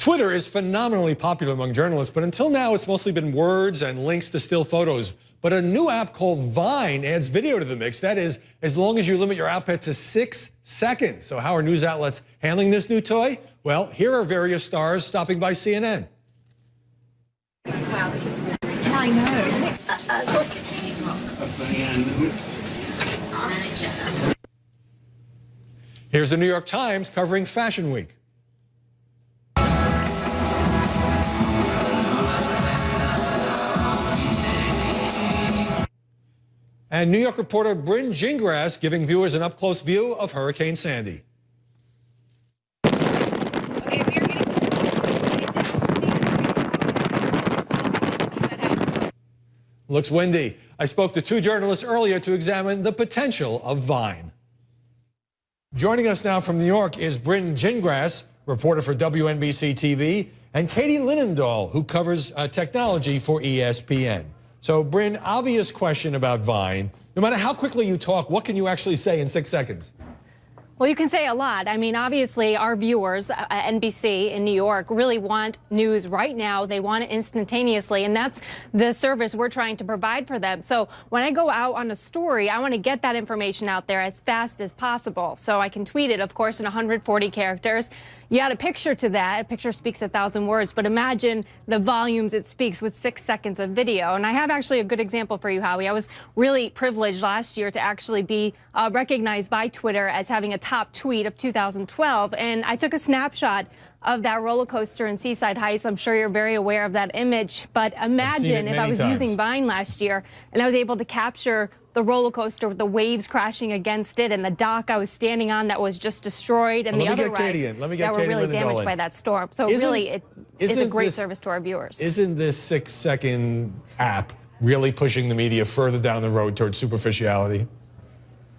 Twitter is phenomenally popular among journalists, but until now it's mostly been words and links to still photos. But a new app called Vine adds video to the mix. That is, as long as you limit your output to 6 seconds. So how are news outlets handling this new toy? Well, here are various stars stopping by CNN. Wow, this is really I know, isn't it? Here's the New York Times covering Fashion Week. And New York reporter Bryn Gingras giving viewers an up-close view of Hurricane Sandy. Looks windy. I spoke to 2 journalists earlier to examine the potential of Vine. Joining us now from New York is Bryn Gingras, reporter for WNBC TV, and Katie Linendoll, who covers technology for ESPN. So, Bryn, obvious question about Vine. No matter how quickly you talk, what can you actually say in 6 seconds? Well, you can say a lot. I mean, obviously, our viewers at NBC in New York really want news right now. They want it instantaneously, and that's the service we're trying to provide for them. So when I go out on a story, I want to get that information out there as fast as possible. So I can tweet it, of course, in 140 characters. You add a picture to that. A picture speaks 1,000 words, but imagine the volumes it speaks with 6 seconds of video. And I have actually a good example for you, Howie. I was really privileged last year to actually be recognized by Twitter as having a top tweet of 2012. And I took a snapshot of that roller coaster in Seaside Heights. I'm sure you're very aware of that image. But imagine if I was using Vine last year and I was able to capture the roller coaster with the waves crashing against it and the dock I was standing on that was just destroyed and the other rides that were really damaged by that storm. So really, it is a great service to our viewers. Isn't this 6-second app really pushing the media further down the road towards superficiality?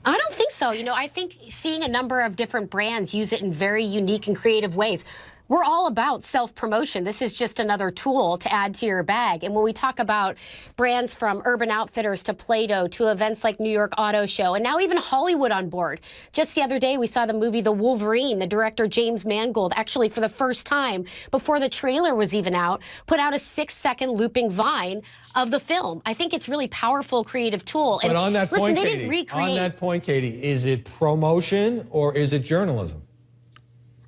I don't think so. You know, I think seeing a number of different brands use it in very unique and creative ways. We're all about self-promotion. This is just another tool to add to your bag. And when we talk about brands from Urban Outfitters to Play-Doh to events like New York Auto Show, and now even Hollywood on board. Just the other day, we saw the movie The Wolverine. The director, James Mangold, actually for the first time, before the trailer was even out, put out a 6-second looping Vine of the film. I think it's really powerful, creative tool. But on that point, Katie, is it promotion or is it journalism?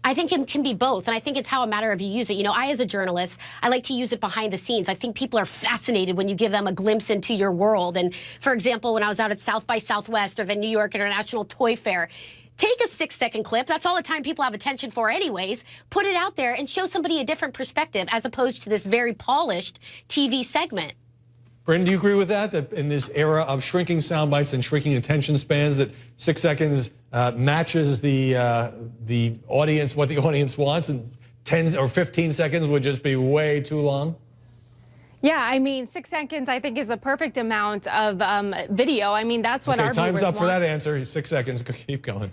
I think it can be both, and I think it's how a matter of you use it. You know, I, as a journalist, I like to use it behind the scenes. I think people are fascinated when you give them a glimpse into your world. And, for example, when I was out at South by Southwest or the New York International Toy Fair, take a 6-second clip. That's all the time people have attention for anyways. Put it out there and show somebody a different perspective as opposed to this very polished TV segment. Bryn, do you agree with that? That in this era of shrinking sound bites and shrinking attention spans, that 6 seconds matches the audience, what the audience wants, and 10 or 15 seconds would just be way too long? Yeah, I mean, 6 seconds, I think, is the perfect amount of video. I mean, that's what our viewers want. Time's up for that answer. 6 seconds. Keep going.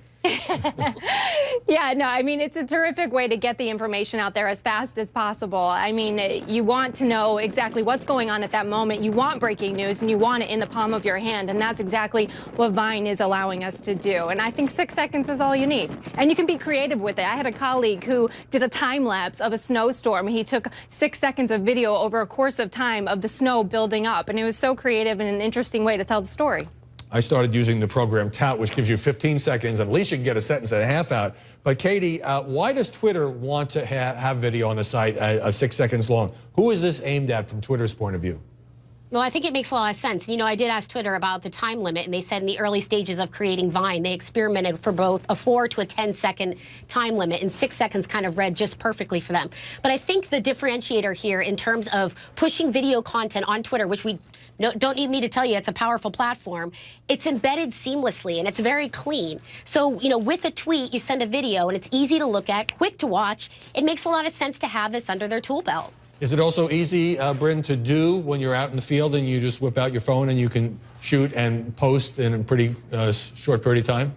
Yeah, no, I mean, it's a terrific way to get the information out there as fast as possible. I mean, you want to know exactly what's going on at that moment. You want breaking news, and you want it in the palm of your hand, and that's exactly what Vine is allowing us to do. And I think 6 seconds is all you need. And you can be creative with it. I had a colleague who did a time lapse of a snowstorm. He took 6 seconds of video over a course of time of the snow building up, and it was so creative and an interesting way to tell the story. I started using the program Tout, which gives you 15 seconds. At least you can get a sentence and a half out. But Katie, why does Twitter want to have video on the site 6 seconds long? Who is this aimed at from Twitter's point of view? Well, I think it makes a lot of sense. You know, I did ask Twitter about the time limit, and they said in the early stages of creating Vine, they experimented for both a 4 to a 10-second time limit, and 6 seconds kind of read just perfectly for them. But I think the differentiator here in terms of pushing video content on Twitter, which we don't need me to tell you, it's a powerful platform, it's embedded seamlessly, and it's very clean. So, you know, with a tweet, you send a video, and it's easy to look at, quick to watch. It makes a lot of sense to have this under their tool belt. Is it also easy, Bryn, to do when you're out in the field and you just whip out your phone and you can shoot and post in a pretty short period of time?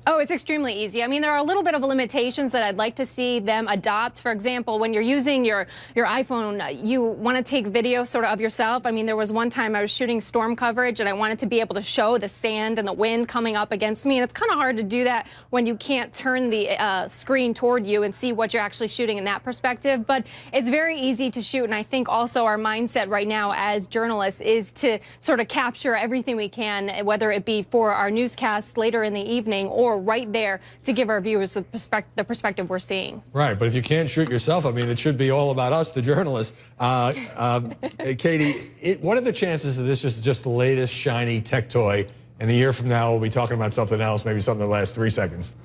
Oh, it's extremely easy. I mean, there are a little bit of limitations that I'd like to see them adopt. For example, when you're using your iPhone, you want to take video sort of yourself. I mean, there was one time I was shooting storm coverage and I wanted to be able to show the sand and the wind coming up against me. And it's kind of hard to do that when you can't turn the screen toward you and see what you're actually shooting in that perspective. But it's very easy to shoot. And I think also our mindset right now as journalists is to sort of capture everything we can, whether it be for our newscasts later in the evening or right there to give our viewers the perspective we're seeing. Right, but if you can't shoot yourself, I mean, it should be all about us, the journalists. Katie, what are the chances of this is just the latest shiny tech toy, and a year from now we'll be talking about something else, maybe something that lasts 3 seconds?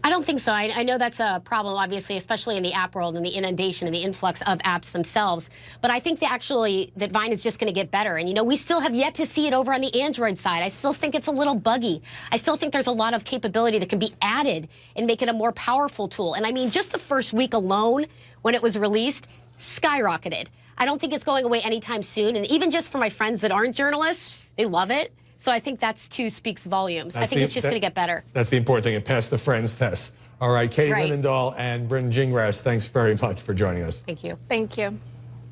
I don't think so. I know that's a problem, obviously, especially in the app world and the inundation and the influx of apps themselves. But I think that Vine is just going to get better. And, you know, we still have yet to see it over on the Android side. I still think it's a little buggy. I still think there's a lot of capability that can be added and make it a more powerful tool. And I mean, just the first week alone, when it was released, skyrocketed. I don't think it's going away anytime soon. And even just for my friends that aren't journalists, they love it. So I think that's too speaks volumes. I think it's just going to get better. That's the important thing. It passed the friends test. All right, Katie Linendoll and Bryn Gingras, thanks very much for joining us. Thank you. Thank you.